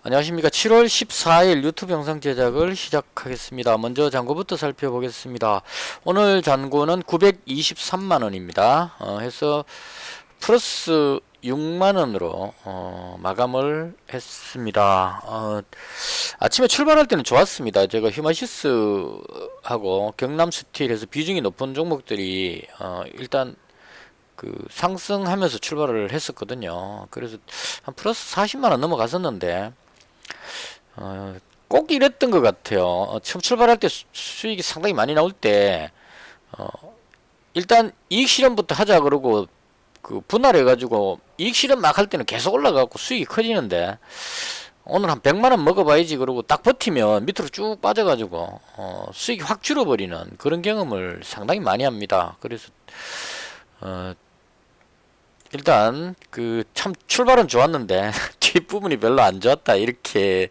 안녕하십니까. 7월 14일 유튜브 영상 제작을 시작하겠습니다. 먼저 잔고부터 살펴보겠습니다. 오늘 잔고는 923만원입니다. 해서 플러스 6만원으로 마감을 했습니다. 아침에 출발할 때는 좋았습니다. 제가 휴마시스하고 경남스틸에서 비중이 높은 종목들이 일단 상승하면서 출발을 했었거든요. 그래서 한 플러스 40만원 넘어갔었는데 꼭 이랬던 것 같아요. 처음 출발할 때 수익이 상당히 많이 나올 때 일단 이익 실현부터 하자 그러고 분할해 가지고 이익 실현 막 할 때는 계속 올라가고 수익이 커지는데 오늘 한 100만원 먹어봐야지 그러고 딱 버티면 밑으로 쭉 빠져가지고 수익이 확 줄어버리는 그런 경험을 상당히 많이 합니다. 그래서 일단 참 출발은 좋았는데 뒷부분이 별로 안 좋았다 이렇게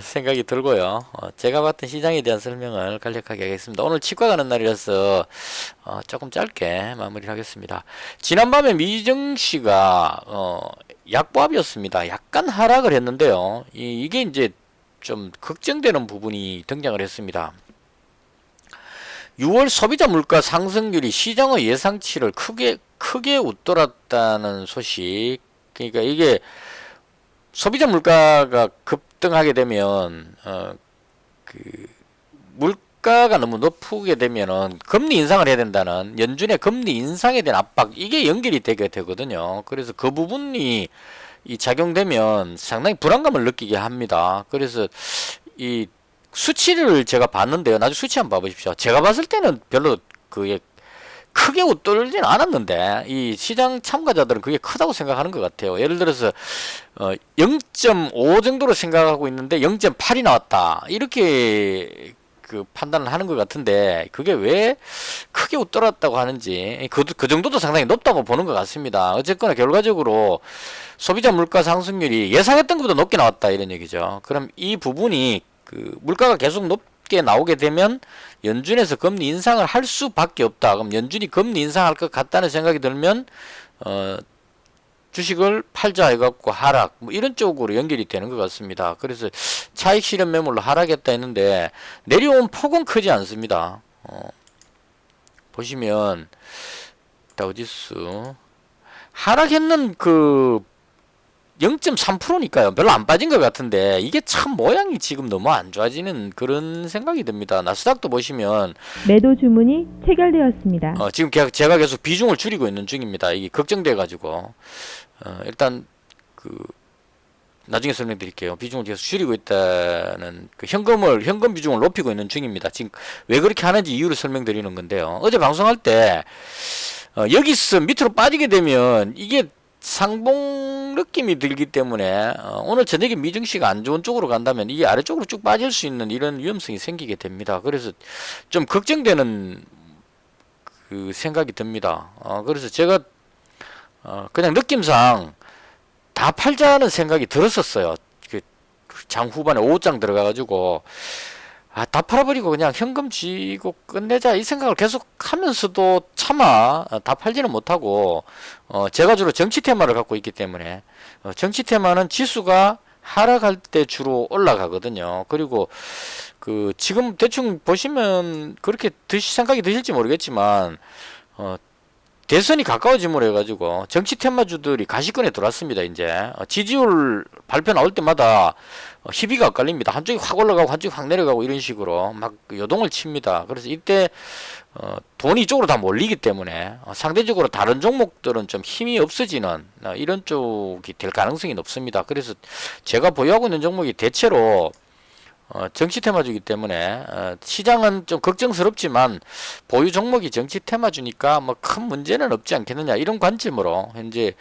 생각이 들고요. 제가 봤던 시장에 대한 설명을 간략하게 하겠습니다. 오늘 치과 가는 날이라서 조금 짧게 마무리를 하겠습니다. 지난밤에 미정씨가 약보합이었습니다. 약간 하락을 했는데요. 이게 이제 좀 걱정되는 부분이 등장을 했습니다. 6월 소비자 물가 상승률이 시장의 예상치를 크게 웃돌았다는 소식. 그러니까 이게 소비자 물가가 급등하게 되면 물가가 너무 높게 되면은 금리 인상을 해야 된다는 연준의 금리 인상에 대한 압박, 이게 연결이 되게 되거든요. 그래서 그 부분이 작용되면 상당히 불안감을 느끼게 합니다. 그래서 이 수치를 제가 봤는데요. 나중에 수치 한번 봐보십시오. 제가 봤을 때는 별로 그게 크게 웃돌지는 않았는데 이 시장 참가자들은 그게 크다고 생각하는 것 같아요. 예를 들어서 0.5 정도로 생각하고 있는데 0.8이 나왔다 이렇게 판단을 하는 것 같은데, 그게 왜 크게 웃돌았다고 하는지 그 정도도 상당히 높다고 보는 것 같습니다. 어쨌거나 결과적으로 소비자 물가 상승률이 예상했던 것보다 높게 나왔다 이런 얘기죠. 그럼 이 부분이 물가가 계속 높게 나오게 되면 연준에서 금리 인상을 할 수밖에 없다. 그럼 연준이 금리 인상할 것 같다는 생각이 들면 주식을 팔자 해갖고 하락 뭐 이런 쪽으로 연결이 되는 것 같습니다. 그래서 차익 실현 매물로 하락했다 했는데 내려온 폭은 크지 않습니다. 보시면 다우지수 하락했는 0.3%니까요. 별로 안 빠진 것 같은데 이게 참 모양이 지금 너무 안 좋아지는 그런 생각이 듭니다. 나스닥도 보시면 매도 주문이 체결되었습니다. 지금 제가 계속 비중을 줄이고 있는 중입니다. 이게 걱정돼 가지고 일단 나중에 설명드릴게요. 비중을 계속 줄이고 있다는 현금 비중을 높이고 있는 중입니다. 지금 왜 그렇게 하는지 이유를 설명드리는 건데요. 어제 방송할 때 여기서 밑으로 빠지게 되면 이게 상봉 느낌이 들기 때문에 오늘 저녁에 미증시가 안 좋은 쪽으로 간다면 이게 아래쪽으로 쭉 빠질 수 있는 이런 위험성이 생기게 됩니다. 그래서 좀 걱정되는 생각이 듭니다. 그래서 제가 그냥 느낌상 다 팔자는 생각이 들었었어요. 장 후반에 5장 들어가가지고 다 팔아버리고 그냥 현금 쥐고 끝내자 이 생각을 계속 하면서도 차마 다 팔지는 못하고 제가 주로 정치 테마를 갖고 있기 때문에 정치 테마는 지수가 하락할 때 주로 올라가거든요. 그리고 지금 대충 보시면 그렇게 생각이 드실지 모르겠지만 대선이 가까워짐으로 해가지고 정치 테마주들이 가시권에 들어왔습니다. 이제 지지율 발표 나올 때마다 희비가 엇갈립니다. 한쪽이 확 올라가고 한쪽이 확 내려가고 이런 식으로 막 요동을 칩니다. 그래서 이때 돈이 이쪽으로 다 몰리기 때문에 상대적으로 다른 종목들은 좀 힘이 없어지는 이런 쪽이 될 가능성이 높습니다. 그래서 제가 보유하고 있는 종목이 대체로 정치 테마주이기 때문에 시장은 좀 걱정스럽지만 보유 종목이 정치 테마주니까 뭐 큰 문제는 없지 않겠느냐 이런 관점으로 현재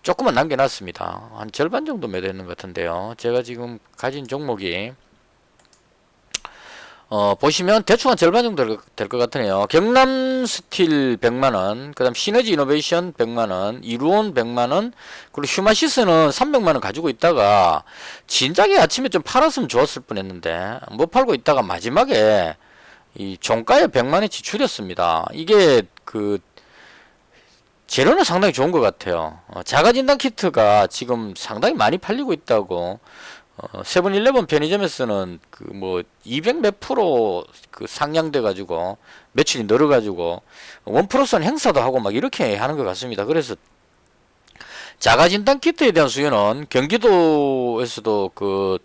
조금만 남겨놨습니다. 한 절반 정도 매도했는 것 같은데요. 제가 지금 가진 종목이 보시면 대충 한 절반 정도 될 것 같으네요. 경남스틸 100만원, 그 다음 시너지이노베이션 100만원, 이루온 100만원, 그리고 휴마시스는 300만원 가지고 있다가 진작에 아침에 좀 팔았으면 좋았을 뻔 했는데 못 팔고 있다가 마지막에 이 종가에 100만원치 줄였습니다. 이게 재료는 상당히 좋은 것 같아요. 자가진단 키트가 지금 상당히 많이 팔리고 있다고. 세븐일레븐 편의점에서는 그 뭐 200 몇 프로 그 상향돼 가지고 매출이 늘어 가지고 원 플러스 원 행사도 하고 막 이렇게 하는 것 같습니다. 그래서 자가진단 키트에 대한 수요는 경기도에서도 그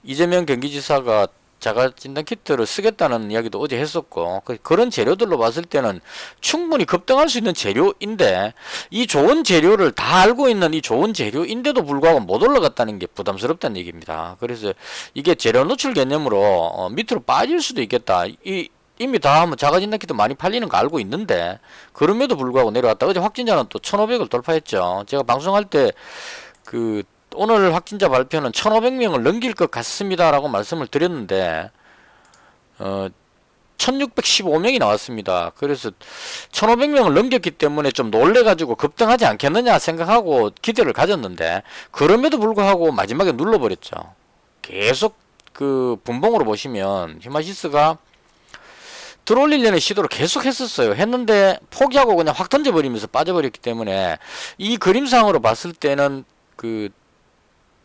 이재명 경기지사가 자가진단 키트를 쓰겠다는 이야기도 어제 했었고, 그런 재료들로 봤을 때는 충분히 급등할 수 있는 재료인데, 이 좋은 재료를 다 알고 있는 이 좋은 재료인데도 불구하고 못 올라갔다는 게 부담스럽다는 얘기입니다. 그래서 이게 재료 노출 개념으로 밑으로 빠질 수도 있겠다. 이미 다 하면 자가진단 키트 많이 팔리는 거 알고 있는데, 그럼에도 불구하고 내려왔다. 어제 확진자는 또 1,500을 돌파했죠. 제가 방송할 때 오늘 확진자 발표는 1,500명을 넘길 것 같습니다라고 말씀을 드렸는데 1,615명이 나왔습니다. 그래서 1,500명을 넘겼기 때문에 좀 놀래가지고 급등하지 않겠느냐 생각하고 기대를 가졌는데, 그럼에도 불구하고 마지막에 눌러버렸죠. 계속 그 분봉으로 보시면 휴마시스가 들어올리려는 시도를 계속 했었어요. 했는데 포기하고 그냥 확 던져버리면서 빠져버렸기 때문에 이 그림상으로 봤을 때는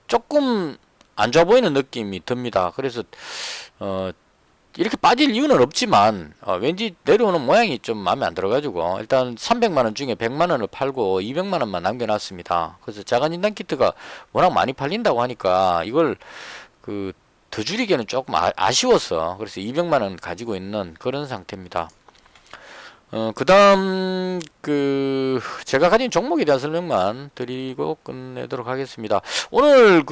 조금 안 좋아 보이는 느낌이 듭니다. 그래서 이렇게 빠질 이유는 없지만 왠지 내려오는 모양이 좀 마음에 안 들어가지고 일단 300만원 중에 100만원을 팔고 200만원만 남겨놨습니다. 그래서 자가진단 키트가 워낙 많이 팔린다고 하니까 이걸 더 줄이기에는 조금 아쉬워서 그래서 200만원 가지고 있는 그런 상태입니다. 그 다음, 제가 가진 종목에 대한 설명만 드리고 끝내도록 하겠습니다. 오늘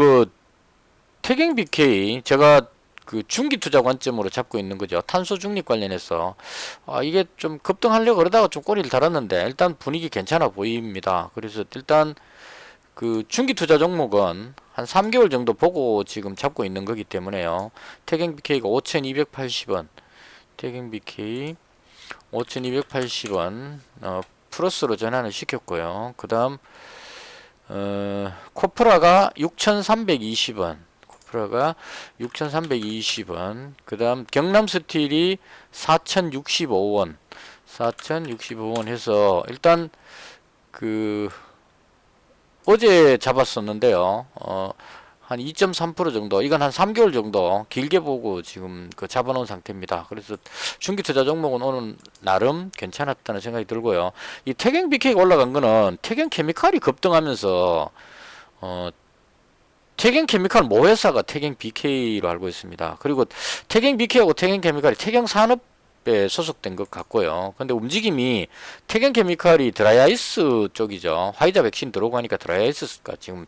태경BK, 제가 중기 투자 관점으로 잡고 있는 거죠. 탄소 중립 관련해서. 이게 좀 급등하려고 그러다가 좀 꼬리를 달았는데, 일단 분위기 괜찮아 보입니다. 그래서 일단, 중기 투자 종목은 한 3개월 정도 보고 지금 잡고 있는 거기 때문에요. 태경BK가 5,280원. 태경BK. 5,280원 플러스로 전환을 시켰고요. 그 다음 코프라가 6,320원, 코프라가 6,320원. 그 다음 경남스틸이 4,065원, 4,065원 해서 일단 어제 잡았었는데요. 한 2.3% 정도, 이건 한 3개월 정도 길게 보고 지금 잡아놓은 상태입니다. 그래서 중기투자 종목은 오늘 나름 괜찮았다는 생각이 들고요. 이 태경BK가 올라간 거는 태경케미칼이 급등하면서 태경케미칼 모회사가 태경BK로 알고 있습니다. 그리고 태경BK하고 태경케미칼이 태경산업에 소속된 것 같고요. 근데 움직임이 태경케미칼이 드라이아이스 쪽이죠. 화이자 백신 들어오고 하니까 드라이아이스가 지금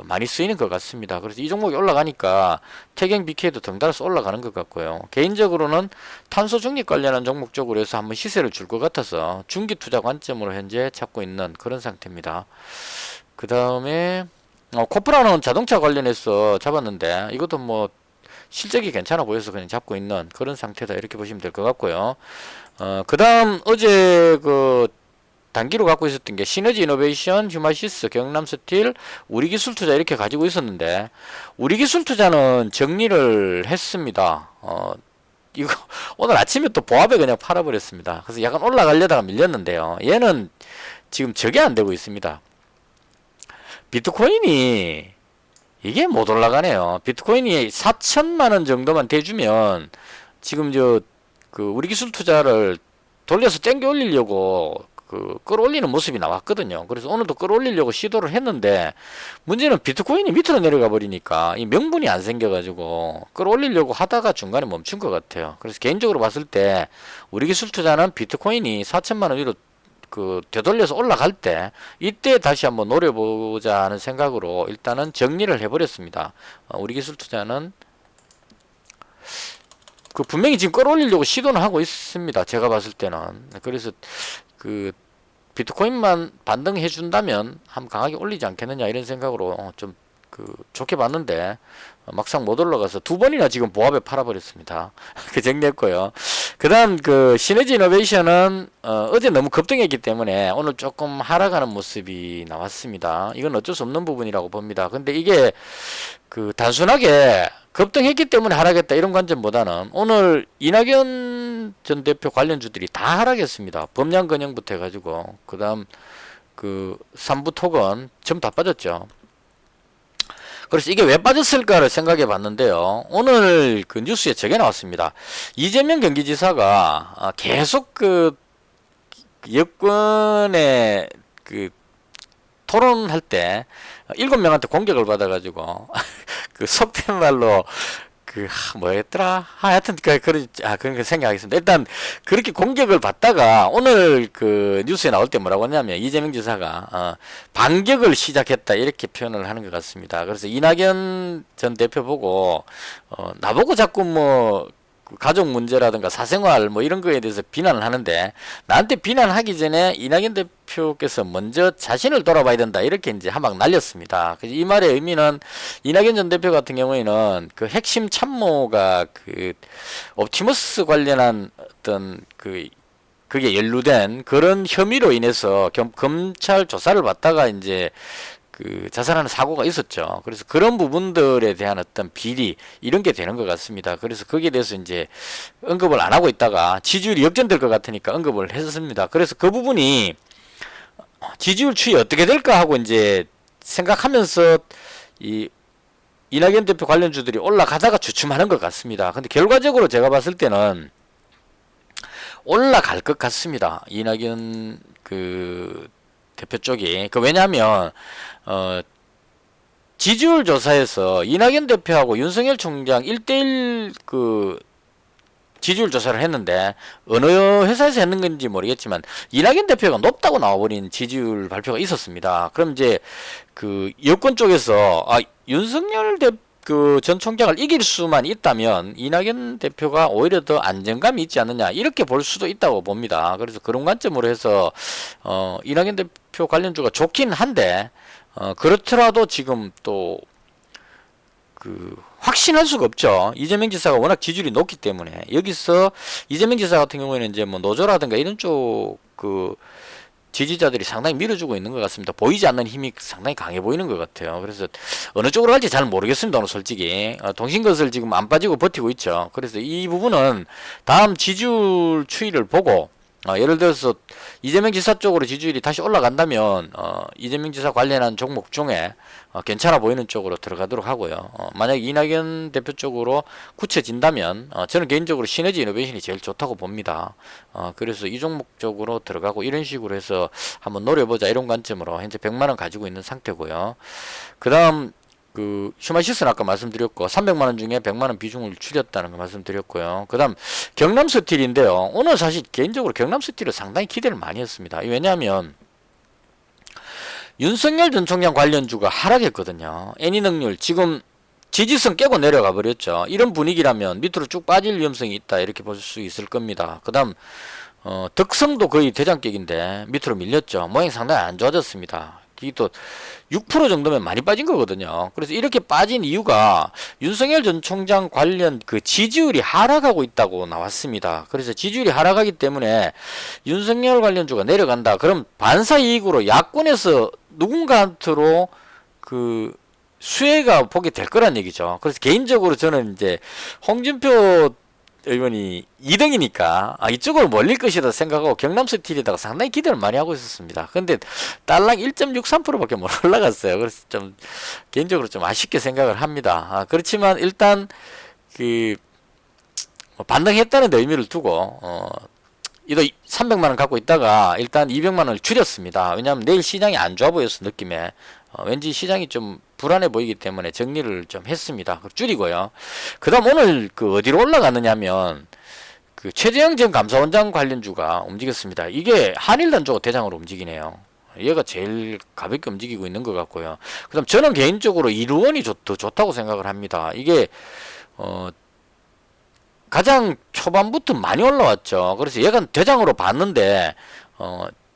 많이 쓰이는 것 같습니다. 그래서 이 종목이 올라가니까 태경BK도 덩달아서 올라가는 것 같고요. 개인적으로는 탄소 중립 관련한 종목 쪽으로 해서 한번 시세를 줄 것 같아서 중기 투자 관점으로 현재 잡고 있는 그런 상태입니다. 그 다음에 코프라는 자동차 관련해서 잡았는데 이것도 뭐 실적이 괜찮아 보여서 그냥 잡고 있는 그런 상태다, 이렇게 보시면 될 것 같고요. 그 다음 어제 단기로 갖고 있었던 게 시너지 이노베이션, 휴마시스, 경남스틸, 우리기술투자 이렇게 가지고 있었는데, 우리기술투자는 정리를 했습니다. 이거 오늘 아침에 또 보합에 그냥 팔아버렸습니다. 그래서 약간 올라가려다가 밀렸는데요. 얘는 지금 저게 안 되고 있습니다. 비트코인이 이게 못 올라가네요. 비트코인이 4천만원 정도만 대주면 지금 우리 기술 투자를 돌려서 땡겨 올리려고 끌어올리는 모습이 나왔거든요. 그래서 오늘도 끌어올리려고 시도를 했는데, 문제는 비트코인이 밑으로 내려가 버리니까 이 명분이 안 생겨가지고 끌어올리려고 하다가 중간에 멈춘 것 같아요. 그래서 개인적으로 봤을 때 우리 기술 투자는 비트코인이 4천만원 위로 되돌려서 올라갈 때 이때 다시 한번 노려보자 하는 생각으로 일단은 정리를 해버렸습니다. 우리 기술 투자는 분명히 지금 끌어올리려고 시도는 하고 있습니다. 제가 봤을 때는. 그래서 비트코인만 반등해 준다면 한번 강하게 올리지 않겠느냐 이런 생각으로 좀 좋게 봤는데 막상 못 올라가서 두 번이나 지금 보합에 팔아버렸습니다. 정리했고요. 그 다음 시너지 이노베이션은 어제 너무 급등했기 때문에 오늘 조금 하락하는 모습이 나왔습니다. 이건 어쩔 수 없는 부분이라고 봅니다. 근데 이게 단순하게 급등했기 때문에 하락했다 이런 관점보다는 오늘 이낙연 전 대표 관련주들이 다 하락했습니다. 범양건영부터 해가지고 그 다음 그 3부 톡은 전부 다 빠졌죠. 그래서 이게 왜 빠졌을까를 생각해 봤는데요. 오늘 그 뉴스에 저게 나왔습니다. 이재명 경기지사가 계속 그 여권의 그 토론할 때 7명한테 공격을 받아가지고 그 속된 말로 그 뭐였더라? 하여튼 그런 생각하겠습니다. 일단 그렇게 공격을 받다가 오늘 그 뉴스에 나올 때 뭐라고 하냐면 이재명 지사가 반격을 시작했다 이렇게 표현을 하는 것 같습니다. 그래서 이낙연 전 대표 보고 나보고 자꾸 뭐 가족 문제라든가 사생활 뭐 이런 거에 대해서 비난을 하는데 나한테 비난하기 전에 이낙연 대표께서 먼저 자신을 돌아봐야 된다 이렇게 이제 한 방 날렸습니다. 그래서 이 말의 의미는 이낙연 전 대표 같은 경우에는 그 핵심 참모가 그 옵티머스 관련한 어떤 그게 연루된 그런 혐의로 인해서 검찰 조사를 받다가 이제 그 자살하는 사고가 있었죠. 그래서 그런 부분들에 대한 어떤 비리 이런 게 되는 것 같습니다. 그래서 거기에 대해서 이제 언급을 안 하고 있다가 지지율이 역전될 것 같으니까 언급을 했었습니다. 그래서 그 부분이 지지율 추이 어떻게 될까 하고 이제 생각하면서 이 이낙연 대표 관련주들이 올라가다가 주춤하는 것 같습니다. 근데 결과적으로 제가 봤을 때는 올라갈 것 같습니다. 이낙연 그 대표 쪽이. 왜냐하면 지지율 조사에서 이낙연 대표하고 윤석열 총장 1대1 그 지지율 조사를 했는데 어느 회사에서 했는 건지 모르겠지만 이낙연 대표가 높다고 나와버린 지지율 발표가 있었습니다. 그럼 이제 그 여권 쪽에서 윤석열 그 전 총장을 이길 수만 있다면 이낙연 대표가 오히려 더 안정감이 있지 않느냐 이렇게 볼 수도 있다고 봅니다. 그래서 그런 관점으로 해서 이낙연 대표 관련주가 좋긴 한데 그렇더라도 지금 또 그 확신할 수가 없죠. 이재명 지사가 워낙 지지율이 높기 때문에 여기서 이재명 지사 같은 경우에는 이제 뭐 노조라든가 이런 쪽 그 지지자들이 상당히 밀어주고 있는 것 같습니다. 보이지 않는 힘이 상당히 강해 보이는 것 같아요. 그래서 어느 쪽으로 갈지 잘 모르겠습니다. 오늘 솔직히 동신것을 지금 안 빠지고 버티고 있죠. 그래서 이 부분은 다음 지지율 추이를 보고 예를 들어서 이재명 지사 쪽으로 지지율이 다시 올라간다면 이재명 지사 관련한 종목 중에 괜찮아 보이는 쪽으로 들어가도록 하고요. 만약 이낙연 대표 쪽으로 굳혀진다면 저는 개인적으로 시너지 이노베이션이 제일 좋다고 봅니다. 그래서 이 종목 쪽으로 들어가고 이런 식으로 해서 한번 노려보자 이런 관점으로 현재 100만원 가지고 있는 상태고요. 그 다음 그 휴마시스는 아까 말씀드렸고 300만원 중에 100만원 비중을 줄였다는 거 말씀드렸고요. 그 다음 경남스틸인데요. 오늘 사실 개인적으로 경남스틸을 상당히 기대를 많이 했습니다. 왜냐하면 윤석열 전 총장 관련주가 하락했거든요. 애니능률 지금 지지선 깨고 내려가 버렸죠. 이런 분위기라면 밑으로 쭉 빠질 위험성이 있다 이렇게 볼 수 있을 겁니다. 그 다음 덕성도 거의 대장격인데 밑으로 밀렸죠. 모양이 상당히 안 좋아졌습니다. 이게 또 6% 정도면 많이 빠진 거거든요. 그래서 이렇게 빠진 이유가 윤석열 전 총장 관련 그 지지율이 하락하고 있다고 나왔습니다. 그래서 지지율이 하락하기 때문에 윤석열 관련주가 내려간다. 그럼 반사이익으로 야권에서 누군가한테로 그 수혜가 보게 될 거란 얘기죠. 그래서 개인적으로 저는 이제 홍준표 의원이 2등이니까 이쪽으로 몰릴 것이다 생각하고 경남스틸에다가 상당히 기대를 많이 하고 있었습니다. 근데 달랑 1.63%밖에 못 올라갔어요. 그래서 좀 개인적으로 좀 아쉽게 생각을 합니다. 그렇지만 일단 그 반등했다는 데 의미를 두고 이도 300만원 갖고 있다가 일단 200만원을 줄였습니다. 왜냐하면 내일 시장이 안 좋아 보여서 느낌에 왠지 시장이 좀 불안해 보이기 때문에 정리를 좀 했습니다. 줄이고요. 그 다음 오늘 그 어디로 올라갔느냐면 그 최재형 전 감사원장 관련주가 움직였습니다. 이게 한일단주가 대장으로 움직이네요. 얘가 제일 가볍게 움직이고 있는 것 같고요. 그 다음 저는 개인적으로 이루원이 더 좋다고 생각을 합니다. 이게 가장 초반부터 많이 올라왔죠. 그래서 얘가 대장으로 봤는데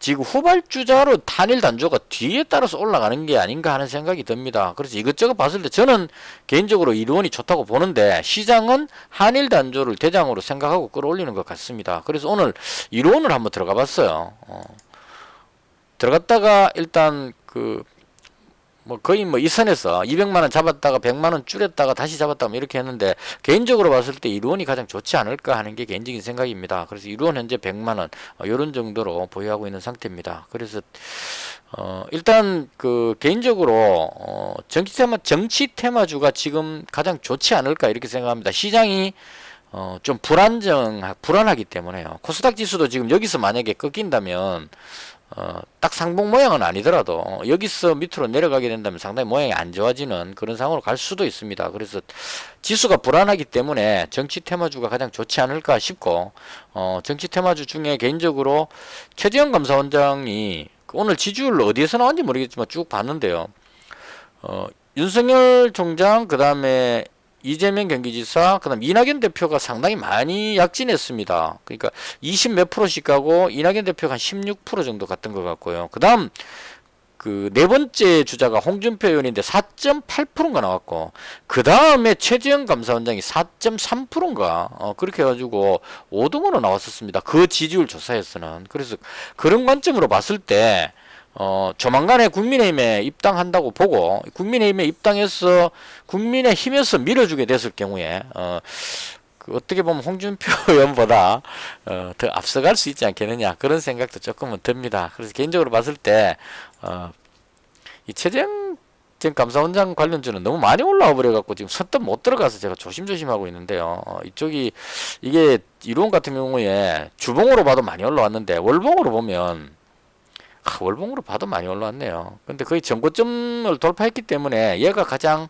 지금 후발주자로 한일 단조가 뒤에 따라서 올라가는 게 아닌가 하는 생각이 듭니다. 그래서 이것저것 봤을 때 저는 개인적으로 이루원이 좋다고 보는데 시장은 한일 단조를 대장으로 생각하고 끌어올리는 것 같습니다. 그래서 오늘 이루원을 한번 들어가 봤어요. 들어갔다가 일단 그 뭐 거의 뭐 이 선에서 200만 원 잡았다가 100만 원 줄였다가 다시 잡았다가 뭐 이렇게 했는데 개인적으로 봤을 때 이루원이 가장 좋지 않을까 하는 게 개인적인 생각입니다. 그래서 이루원 현재 100만 원 이런 정도로 보유하고 있는 상태입니다. 그래서 일단 그 개인적으로 정치 테마주가 지금 가장 좋지 않을까 이렇게 생각합니다. 시장이 좀 불안하기 때문에요. 코스닥 지수도 지금 여기서 만약에 꺾인다면 딱 상봉 모양은 아니더라도 여기서 밑으로 내려가게 된다면 상당히 모양이 안 좋아지는 그런 상황으로 갈 수도 있습니다. 그래서 지수가 불안하기 때문에 정치 테마주가 가장 좋지 않을까 싶고 정치 테마주 중에 개인적으로 최재형 감사원장이 오늘 지지율 어디에서 나왔는지 모르겠지만 쭉 봤는데요. 윤석열 총장 그 다음에 이재명 경기지사, 그 다음 이낙연 대표가 상당히 많이 약진했습니다. 그러니까 20 몇 프로씩 가고 이낙연 대표가 한 16% 정도 갔던 것 같고요. 그 다음 그 네 번째 주자가 홍준표 의원인데 4.8%인가 나왔고, 그 다음에 최재형 감사원장이 4.3%인가 그렇게 해가지고 5등으로 나왔었습니다. 그 지지율 조사에서는. 그래서 그런 관점으로 봤을 때 조만간에 국민의힘에 입당한다고 보고 국민의힘에 입당해서 국민의힘에서 밀어주게 됐을 경우에 그 어떻게 보면 홍준표 의원보다 더 앞서갈 수 있지 않겠느냐 그런 생각도 조금은 듭니다. 그래서 개인적으로 봤을 때 이 최재형 전 감사원장 관련주는 너무 많이 올라와 버려갖고 지금 선뜻 못 들어가서 제가 조심조심하고 있는데요. 이게 이론 같은 경우에 주봉으로 봐도 많이 올라왔는데 월봉으로 보면 월봉으로 봐도 많이 올라왔네요. 근데 거의 전고점을 돌파했기 때문에 얘가 가장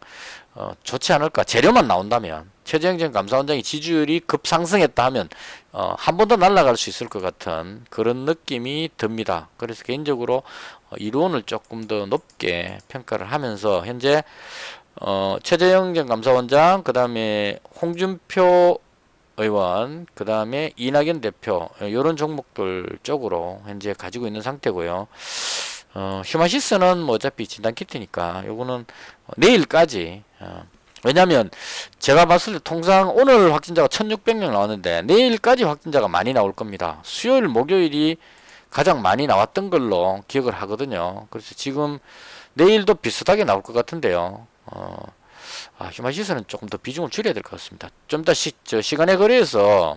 좋지 않을까. 재료만 나온다면 최재형 전 감사원장이 지지율이 급상승했다 하면 한 번 더 날아갈 수 있을 것 같은 그런 느낌이 듭니다. 그래서 개인적으로 이론을 조금 더 높게 평가를 하면서 현재 최재형 전 감사원장 그 다음에 홍준표 의원, 그 다음에 이낙연 대표 이런 종목들 쪽으로 현재 가지고 있는 상태고요. 휴마시스는 뭐 어차피 진단키트니까 요거는 내일까지 왜냐면 제가 봤을 때 통상 오늘 확진자가 1600명 나왔는데 내일까지 확진자가 많이 나올 겁니다. 수요일 목요일이 가장 많이 나왔던 걸로 기억을 하거든요. 그래서 지금 내일도 비슷하게 나올 것 같은데요. 휴마시스는 조금 더 비중을 줄여야 될 것 같습니다. 좀 더 시간의 거래에서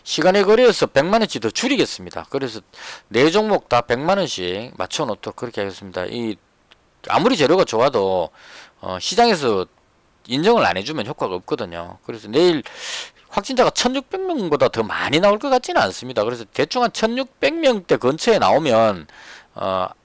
100만원치 더 줄이겠습니다. 그래서 네 종목 다 100만원씩 맞춰 놓도록 그렇게 하겠습니다. 아무리 재료가 좋아도 시장에서 인정을 안 해주면 효과가 없거든요. 그래서 내일 확진자가 1600명보다 더 많이 나올 것 같지는 않습니다. 그래서 대충 한 1600명대 근처에 나오면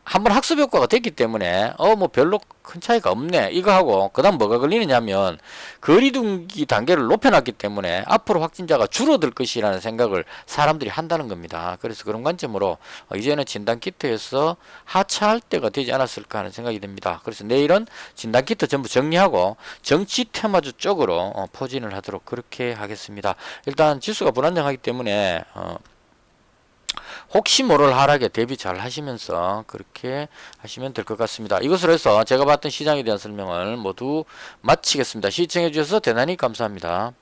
한번 학습 효과가 됐기 때문에 뭐 별로 큰 차이가 없네 이거 하고 그 다음 뭐가 걸리느냐면 거리두기 단계를 높여놨기 때문에 앞으로 확진자가 줄어들 것이라는 생각을 사람들이 한다는 겁니다. 그래서 그런 관점으로 이제는 진단키트에서 하차할 때가 되지 않았을까 하는 생각이 듭니다. 그래서 내일은 진단키트 전부 정리하고 정치 테마주 쪽으로 포진을 하도록 그렇게 하겠습니다. 일단 지수가 불안정하기 때문에 혹시 모를 하락에 대비 잘 하시면서 그렇게 하시면 될 것 같습니다. 이것으로 해서 제가 봤던 시장에 대한 설명을 모두 마치겠습니다. 시청해 주셔서 대단히 감사합니다.